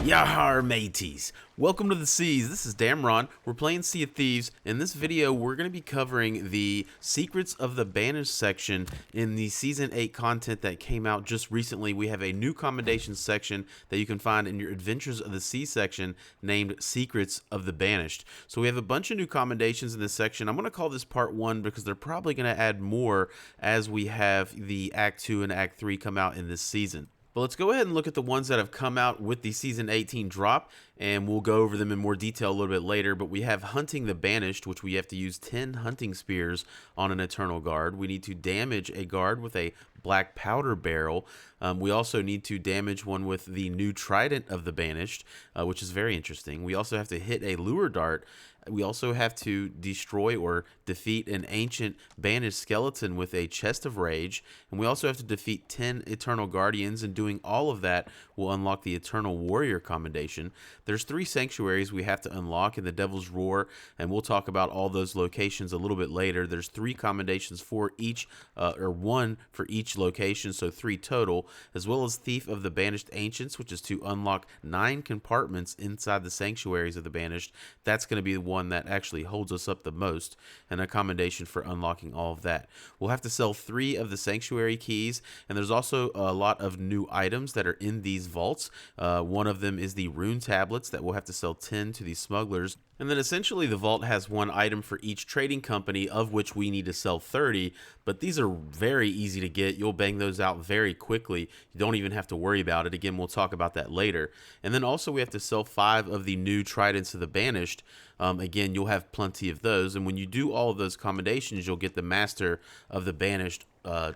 Yahar mateys! Welcome to the Seas. This is Damron. We're playing Sea of Thieves. In this video, we're going to be covering the Secrets of the Banished section in the Season 8 content that came out just recently. We have a new commendations section that you can find in your Adventures of the Sea section named Secrets of the Banished. So we have a bunch of new commendations in this section. I'm going to call this Part 1 because they're probably going to add more as we have the Act 2 and Act 3 come out in this season. But let's go ahead and look at the ones that have come out with the Season 18 drop, and we'll go over them in more detail a little bit later. But we have Hunting the Banished, which we have to use 10 hunting spears on an Eternal Guard. We need to damage a guard with a black powder barrel. We also need to damage one with the new Trident of the Banished, which is very interesting. We also have to hit a lure dart. We also have to destroy or defeat an ancient banished skeleton with a chest of rage. And we also have to defeat 10 Eternal Guardians, and doing all of that will unlock the Eternal Warrior commendation. There's 3 sanctuaries we have to unlock in the Devil's Roar, and we'll talk about all those locations a little bit later. There's 3 commendations for each, or 1 for each location, so 3 total, as well as Thief of the Banished Ancients, which is to unlock 9 compartments inside the sanctuaries of the Banished. That's going to be the one that actually holds us up the most, and a commendation for unlocking all of that. We'll have to sell 3 of the sanctuary keys, and there's also a lot of new items that are in these vaults. One of them is the rune tablets that we'll have to sell 10 to the smugglers. And then essentially the vault has 1 item for each trading company, of which we need to sell 30, but these are very easy to get. You'll bang those out very quickly. You don't even have to worry about it. Again, we'll talk about that later. And then also we have to sell 5 of the new Tridents of the Banished. Again, you'll have plenty of those, and when you do all of those commendations, you'll get the Master of the Banished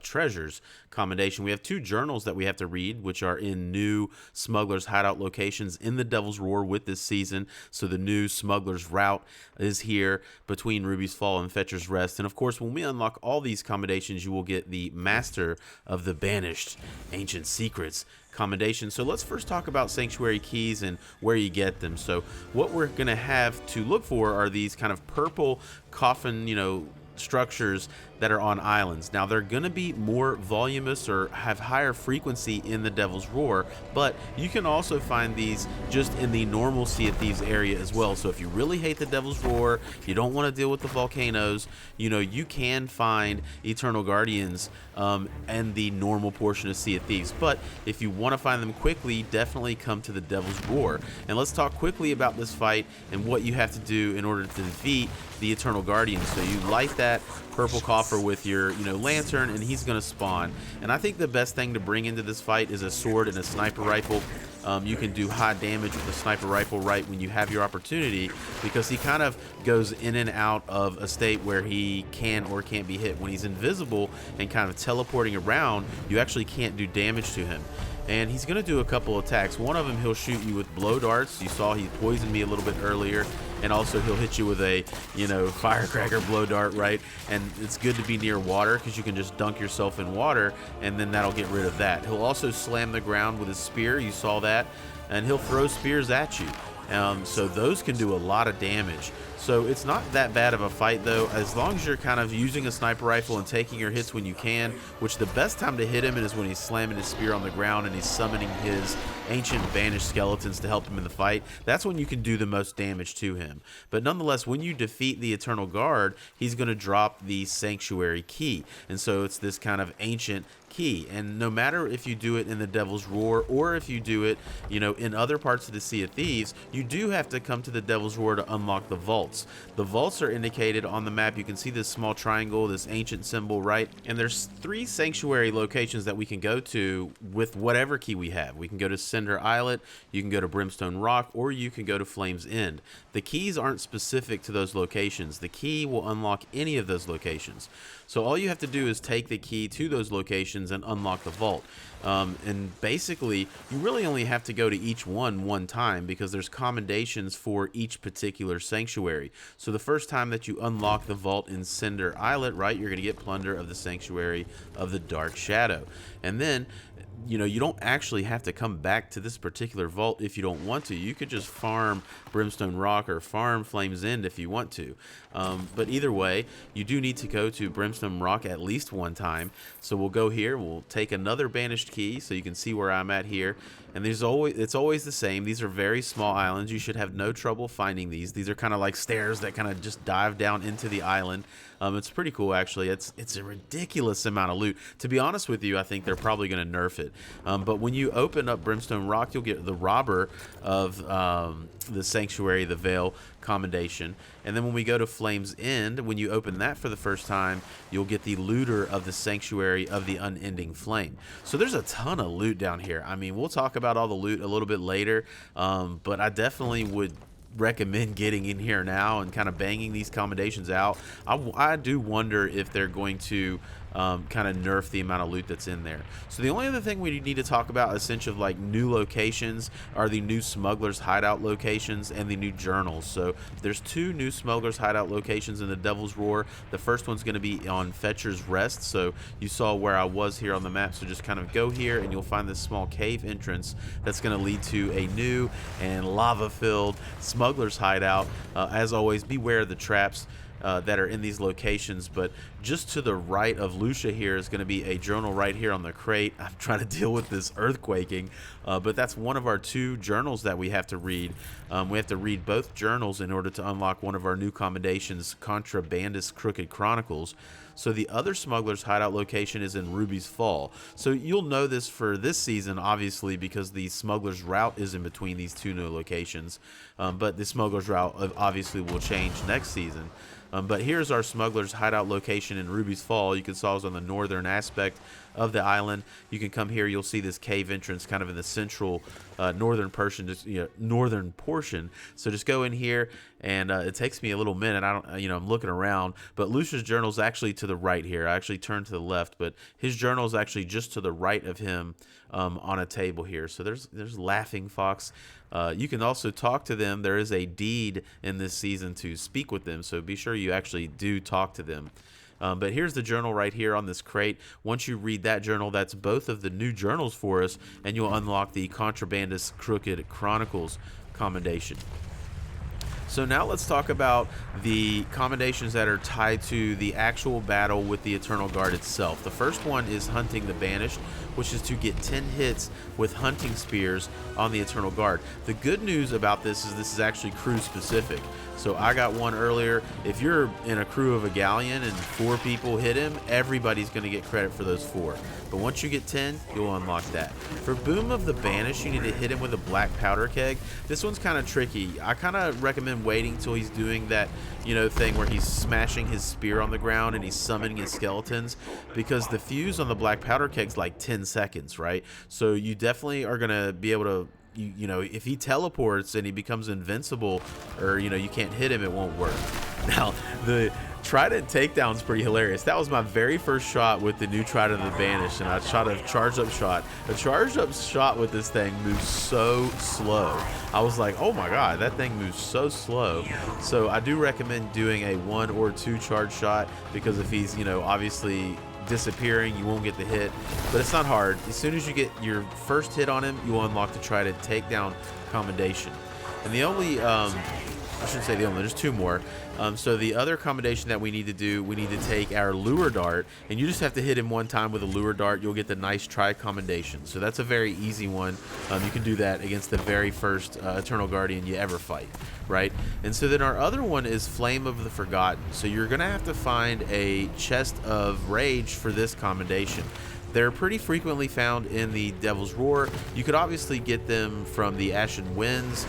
treasures commendation. We have 2 journals that we have to read, which are in new smugglers hideout locations in the Devil's Roar with this season. So the new smugglers route is here between Ruby's Fall and Fetcher's Rest. And of course, when we unlock all these commendations, you will get the Master of the Banished Ancient Secrets commendation. So let's first talk about sanctuary keys and where you get them. So what we're going to have to look for are these kind of purple coffin, structures that are on islands. Now they're going to be more voluminous or have higher frequency in the Devil's Roar, but you can also find these just in the normal Sea of Thieves area as well. So if you really hate the Devil's Roar, you don't want to deal with the volcanoes, you can find Eternal Guardians and the normal portion of Sea of Thieves. But if you want to find them quickly, definitely come to the Devil's Roar. And let's talk quickly about this fight and what you have to do in order to defeat the Eternal Guardians. So you light that purple coffer with your lantern, and he's going to spawn. And I think the best thing to bring into this fight is a sword and a sniper rifle. You can do high damage with a sniper rifle right when you have your opportunity, because he kind of goes in and out of a state where he can or can't be hit. When he's invisible and kind of teleporting around, you actually can't do damage to him. And he's going to do a couple attacks. One of them, he'll shoot you with blow darts. You saw he poisoned me a little bit earlier. And also he'll hit you with a, firecracker blow dart, right? And it's good to be near water because you can just dunk yourself in water, and then that'll get rid of that. He'll also slam the ground with his spear. You saw that. And he'll throw spears at you. So those can do a lot of damage. So it's not that bad of a fight, though, as long as you're kind of using a sniper rifle and taking your hits when you can, which the best time to hit him is when he's slamming his spear on the ground and he's summoning his ancient banished skeletons to help him in the fight. That's when you can do the most damage to him. But nonetheless, when you defeat the Eternal Guard, he's going to drop the Sanctuary Key. And so it's this kind of ancient key, and no matter if you do it in the Devil's Roar or if you do it in other parts of the Sea of Thieves, you do have to come to the Devil's Roar to unlock the vaults. The vaults are indicated on the map. You can see this small triangle, this ancient symbol, right? And there's 3 sanctuary locations that we can go to with whatever key we have. We can go to Cinder Islet, you can go to Brimstone Rock, or you can go to Flame's End. The keys aren't specific to those locations. The key will unlock any of those locations. So all you have to do is take the key to those locations and unlock the vault. And basically, you really only have to go to each one time, because there's commendations for each particular sanctuary. So the first time that you unlock the vault in Cinder Islet, right, you're going to get Plunder of the Sanctuary of the Dark Shadow. And then you don't actually have to come back back to this particular vault if you don't want to. You could just farm Brimstone Rock or farm Flames End if you want to. But either way, you do need to go to Brimstone Rock at least one time. So we'll go here. We'll take another Banished key so you can see where I'm at here. And it's always the same. These are very small islands. You should have no trouble finding these. These are kind of like stairs that kind of just dive down into the island. It's pretty cool, actually. It's a ridiculous amount of loot. To be honest with you, I think they're probably going to nerf it. But when you open up Brimstone Rock, you'll get the Robber of the Sanctuary, the Veil, Commendation. And then when we go to Flames End, when you open that for the first time, you'll get the Looter of the Sanctuary of the Unending Flame. So there's a ton of loot down here. I mean, we'll talk about all the loot a little bit later, but I definitely would recommend getting in here now and kind of banging these commendations out. I do wonder if they're going to kind of nerf the amount of loot that's in there. So the only other thing we need to talk about, essentially, like new locations, are the new Smuggler's hideout locations and the new journals. So there's 2 new Smuggler's hideout locations in the Devil's Roar. The first one's going to be on Fetcher's Rest. So you saw where I was here on the map. So just kind of go here and you'll find this small cave entrance that's going to lead to a new and lava-filled Smuggler's hideout. As always, beware of the traps that are in these locations. But just to the right of Lucia here is going to be a journal right here on the crate. I'm trying to deal with this earthquaking, but that's one of our 2 journals that we have to read. We have to read both journals in order to unlock one of our new commendations, Contrabandists Crooked Chronicles. So the other Smuggler's hideout location is in Ruby's Fall. So you'll know this for this season, obviously, because the Smuggler's route is in between these 2 new locations. But the Smuggler's route obviously will change next season. But here's our Smuggler's hideout location in Ruby's Fall. You can saw it's on the northern aspect of the island. You can come here. You'll see this cave entrance kind of in the central northern portion. So just go in here, and it takes me a little minute. I'm looking around, but Lucia's journal is actually to the right here. I actually turned to the left, but his journal is actually just to the right of him on a table here. So there's Laughing Fox. You can also talk to them. There is a deed in this season to speak with them, so be sure you actually do talk to them. But here's the journal right here on this crate. Once you read that journal, that's both of the new journals for us, and you'll unlock the Contrabandists Crooked Chronicles commendation. So now let's talk about the commendations that are tied to the actual battle with the Eternal Guard itself. The first one is Hunting the Banished, which is to get 10 hits with hunting spears on the Eternal Guard. The good news about this is actually crew specific. So I got one earlier. If you're in a crew of a galleon and 4 people hit him, everybody's going to get credit for those 4. But once you get 10, you'll unlock that. For Boom of the Banished, you need to hit him with a Blackpowder Keg. This one's kind of tricky. I kind of recommend waiting until he's doing that, thing where he's smashing his spear on the ground and he's summoning his skeletons, because the fuse on the Blackpowder Keg's like 10 seconds, right? So you definitely are going to be able to, if he teleports and he becomes invincible, or you can't hit him, it won't work. Now the Trident Takedown is pretty hilarious. That was my very first shot with the new Trident of the Banished, and I shot a charged up shot. A charged up shot with this thing moves so slow. I was like, oh my god, that thing moves so slow. So I do recommend doing a 1 or 2 charge shot, because if he's obviously disappearing, you won't get the hit. But it's not hard. As soon as you get your first hit on him, you will unlock the Trident Takedown commendation. And the only I shouldn't say the only, there's 2 more. So the other commendation that we need to do, we need to take our Lure Dart, and you just have to hit him 1 time with a Lure Dart. You'll get the nice Try commendation. So that's a very easy one. You can do that against the very first Eternal Guardian you ever fight, right? And so then our other one is Flame of the Forgotten. So you're going to have to find a chest of rage for this commendation. They're pretty frequently found in the Devil's Roar. You could obviously get them from the Ashen Winds,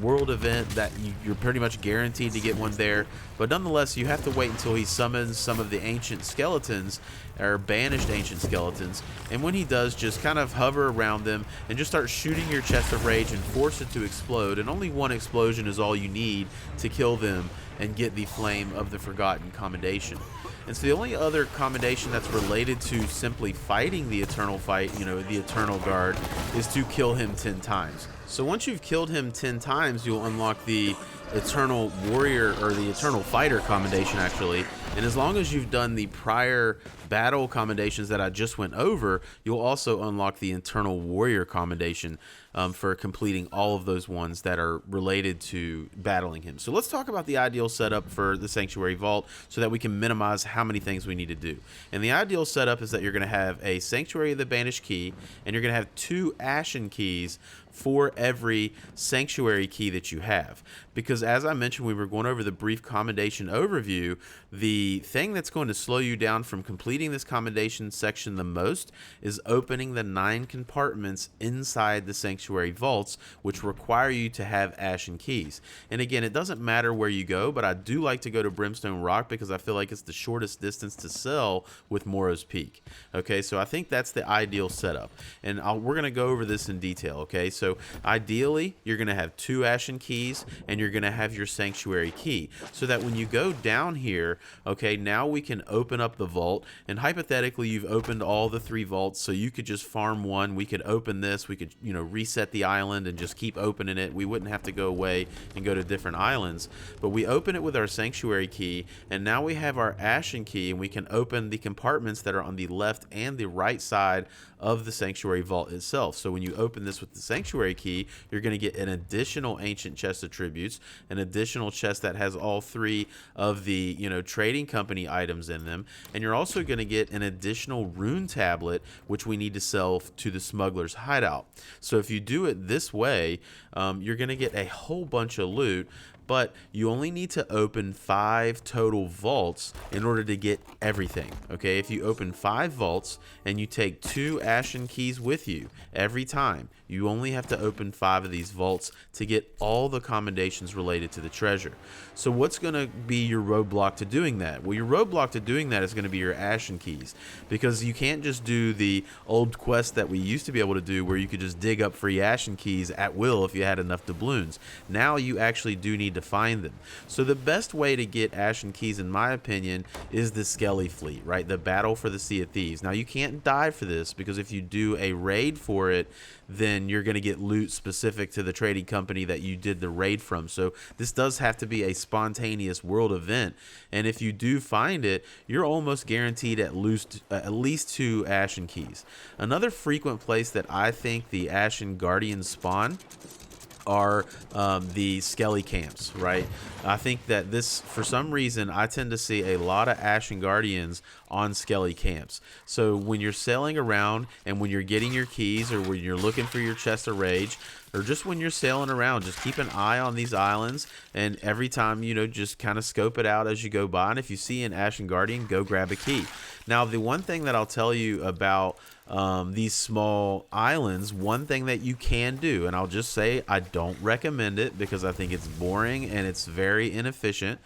world event that you're pretty much guaranteed to get one there. But nonetheless, you have to wait until he summons some of the ancient skeletons, or banished ancient skeletons. And when he does, just kind of hover around them and just start shooting your chest of rage and force it to explode. And only 1 explosion is all you need to kill them and get the Flame of the Forgotten commendation. And so the only other commendation that's related to simply fighting the Eternal fight, the Eternal Guard, is to kill him 10 times. So once you've killed him 10 times, you'll unlock the Eternal Warrior, or the Eternal Fighter commendation actually, and as long as you've done the prior battle commendations that I just went over, you'll also unlock the Eternal Warrior commendation for completing all of those ones that are related to battling him. So let's talk about the ideal setup for the Sanctuary Vault so that we can minimize how many things we need to do. And the ideal setup is that you're going to have a Sanctuary of the Banished key, and you're going to have 2 Ashen keys for every Sanctuary key that you have. Because as I mentioned, we were going over the brief commendation overview, the thing that's going to slow you down from completing this commendation section the most is opening the 9 compartments inside the Sanctuary vaults, which require you to have Ashen keys. And again, it doesn't matter where you go, but I do like to go to Brimstone Rock because I feel like it's the shortest distance to sell with Morrow's Peak. Okay, so I think that's the ideal setup, and we're going to go over this in detail. Okay, so ideally, you're going to have 2 Ashen keys, and you're going to have your Sanctuary key, so that when you go down here, okay, now we can open up the vault, and hypothetically, you've opened all the 3 vaults, so you could just farm one. We could open this, we could, you know, reset the island and just keep opening it. We wouldn't have to go away and go to different islands, but we open it with our Sanctuary key, and now we have our Ashen key, and we can open the compartments that are on the left and the right side of the Sanctuary vault itself. So when you open this with the Sanctuary key, you're going to get an additional ancient chest of tributes, an additional chest that has all 3 of the, you know, trading company items in them, and you're also going to get an additional rune tablet, which we need to sell to the smuggler's hideout. So if you do it this way, you're going to get a whole bunch of loot, but you only need to open 5 total vaults in order to get everything. Okay, if you open 5 vaults and you take 2 Ashen keys with you every time, you only have to open 5 of these vaults to get all the commendations related to the treasure. So what's going to be your roadblock to doing that? Well, your roadblock to doing that is going to be your Ashen keys, because you can't just do the old quest that we used to be able to do where you could just dig up free Ashen keys at will if you had enough doubloons. Now you actually do need to find them. So the best way to get Ashen keys, in my opinion, is the Skelly fleet, right? The battle for the Sea of Thieves. Now you can't die for this, because if you do a raid for it, then you're going to get loot specific to the trading company that you did the raid from. So this does have to be a spontaneous world event, and if you do find it, you're almost guaranteed at least 2 Ashen keys. Another frequent place that I think the Ashen Guardians spawn are the Skelly camps, right? I think that this, for some reason, I tend to see a lot of Ashen Guardians on Skelly camps. So when you're sailing around and when you're getting your keys, or when you're looking for your chest of rage, or just when you're sailing around, just keep an eye on these islands, and every time, you know, just kind of scope it out as you go by, and if you see an Ashen Guardian, go grab a key. Now, the one thing that I'll tell you about these small islands, one thing that you can do, and I'll just say I don't recommend it because I think it's boring and it's very inefficient.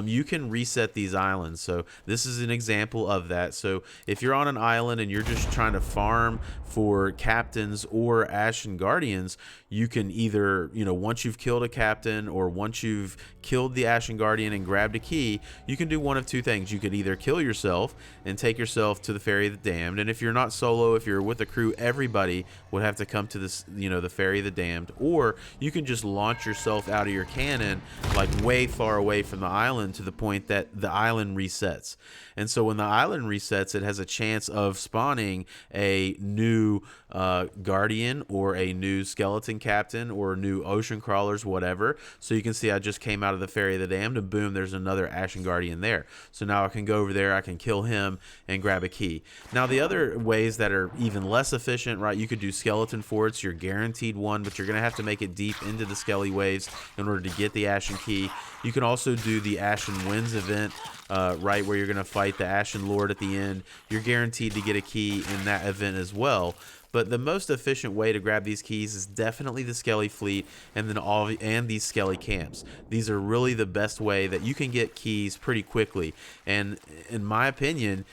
You can reset these islands. So this is an example of that. So if you're on an island and you're just trying to farm for captains or Ashen Guardians, you can either, you know, once you've killed a captain or once you've killed the Ashen Guardian and grabbed a key, you can do one of 2 things. You could either kill yourself and take yourself to the Ferry of the Damned, and if you're not solo, if you're with a crew, everybody would have to come to this, you know, the Ferry of the Damned, or you can just launch yourself out of your cannon like way far away from the island to the point that the island resets. And so when the island resets, it has a chance of spawning a new Guardian or a new Skeleton Captain or new Ocean Crawlers, whatever. So you can see I just came out of the Ferry of the Damned, and boom, there's another Ashen Guardian there. So now I can go over there, I can kill him and grab a key. Now the other ways that are even less efficient, right, you could do Skeleton Forts. You're guaranteed one, but you're going to have to make it deep into the Skelly Waves in order to get the Ashen Key. You can also do the Ashen Winds event, right, where you're going to fight the Ashen Lord at the end. You're guaranteed to get a key in that event as well. But the most efficient way to grab these keys is definitely the Skelly fleet, and then these Skelly camps. These are really the best way that you can get keys pretty quickly. And in my opinion,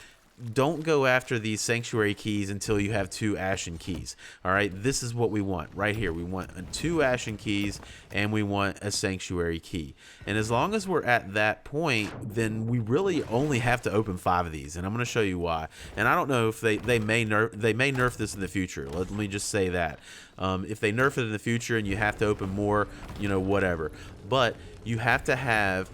don't go after these sanctuary keys until you have 2 ashen keys. All right, this is what we want right here. We want 2 ashen keys and we want a sanctuary key. And as long as we're at that point, then we really only have to open 5 of these. And I'm going to show you why. And I don't know if they may nerf this in the future. Let me just say that. If they nerf it in the future and you have to open more, you know, whatever. But you have to have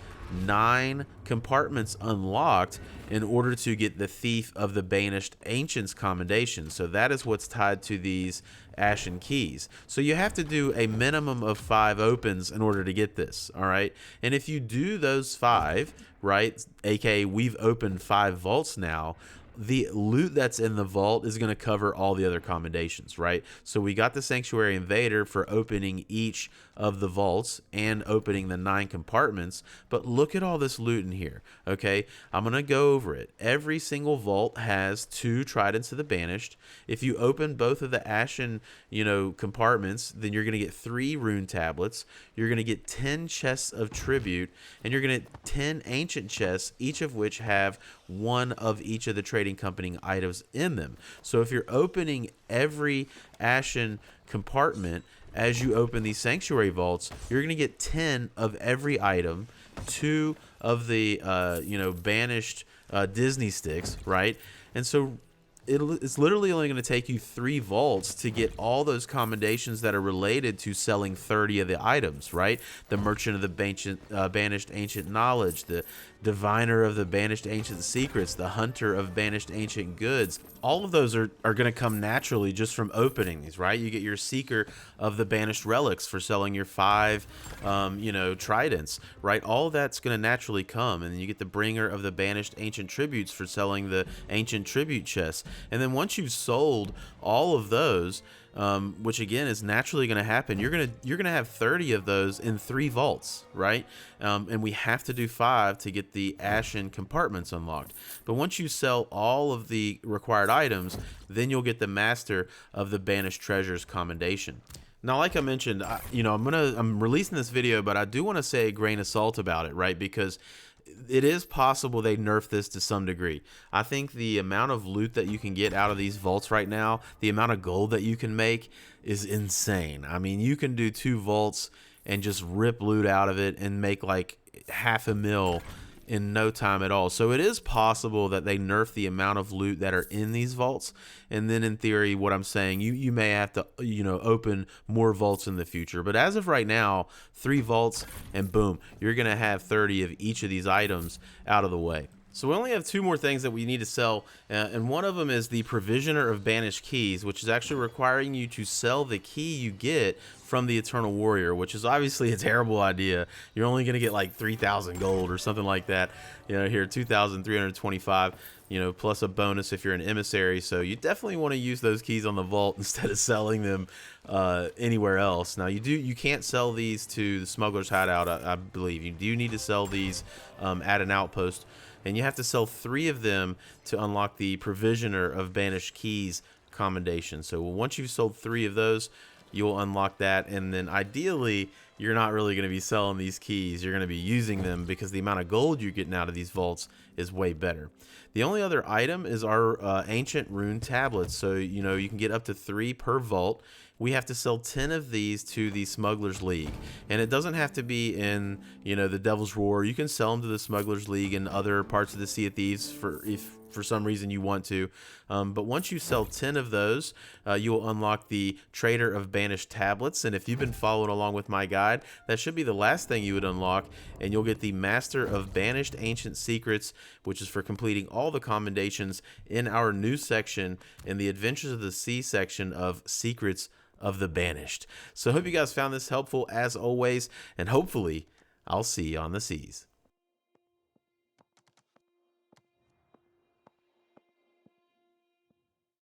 9 compartments unlocked in order to get the Thief of the Banished Ancients commendation. So that is what's tied to these ashen keys. So you have to do a minimum of 5 opens in order to get this, all right? And if you do those 5, right, aka we've opened 5 vaults now, the loot that's in the vault is going to cover all the other commendations, right? So we got the Sanctuary Invader for opening each of the vaults and opening the 9 compartments, but look at all this loot in here, okay? I'm going to go over it. Every single vault has 2 Tridents of the Banished. If you open both of the Ashen, you know, compartments, then you're going to get 3 rune tablets. You're going to get 10 chests of tribute, and you're going to get 10 ancient chests, each of which have 1 of each of the trading company items in them. So if you're opening every ashen compartment as you open these sanctuary vaults, you're going to get 10 of every item, 2 of the you know, banished Disney sticks, right? And so it's literally only going to take you 3 vaults to get all those commendations that are related to selling 30 of the items, right? The Merchant of the Banished Ancient Knowledge, the Diviner of the Banished Ancient Secrets, the Hunter of Banished Ancient Goods. All of those are going to come naturally just from opening these, right? You get your Seeker of the Banished Relics for selling your 5, you know, Tridents, right? All of that's going to naturally come. And then you get the Bringer of the Banished Ancient Tributes for selling the Ancient Tribute chests. And then once you've sold all of those, which again is naturally going to happen, you're gonna have 30 of those in 3 vaults, right? And we have to do 5 to get the ashen compartments unlocked. But once you sell all of the required items, then you'll get the Master of the Banished Treasures commendation. Now, like I mentioned, you know, I'm releasing this video, but I do want to say a grain of salt about it, right? Because it is possible they nerf this to some degree. I think the amount of loot that you can get out of these vaults right now, the amount of gold that you can make is insane. I mean, you can do 2 vaults and just rip loot out of it and make like $500,000 in no time at all. So it is possible that they nerf the amount of loot that are in these vaults. And then in theory, what I'm saying, you may have to, you know, open more vaults in the future. But as of right now, 3 vaults and boom, you're going to have 30 of each of these items out of the way. So we only have 2 more things that we need to sell, and one of them is the Provisioner of Banished Keys, which is actually requiring you to sell the key you get from the Eternal Warrior, which is obviously a terrible idea. You're only going to get like 3,000 gold or something like that. You know, here 2,325, you know, plus a bonus if you're an emissary. So you definitely want to use those keys on the vault instead of selling them anywhere else. Now you can't sell these to the Smuggler's Hideout, I believe. You do need to sell these at an outpost. And you have to sell 3 of them to unlock the Provisioner of Banished Keys commendation. So once you've sold 3 of those, you'll unlock that. And then ideally, you're not really going to be selling these keys. You're going to be using them because the amount of gold you're getting out of these vaults is way better. The only other item is our ancient rune tablets. So, you know, you can get up to 3 per vault. We have to sell 10 of these to the Smugglers League. And it doesn't have to be in, you know, the Devil's Roar. You can sell them to the Smugglers League and other parts of the Sea of Thieves if for some reason you want to. But once you sell 10 of those, you'll unlock the Trader of Banished Tablets. And if you've been following along with my guide, that should be the last thing you would unlock. And you'll get the Master of Banished Ancient Secrets, which is for completing all the commendations in our new section in the Adventures of the Sea section of Secrets of the Banished. So I hope you guys found this helpful as always, and hopefully I'll see you on the seas.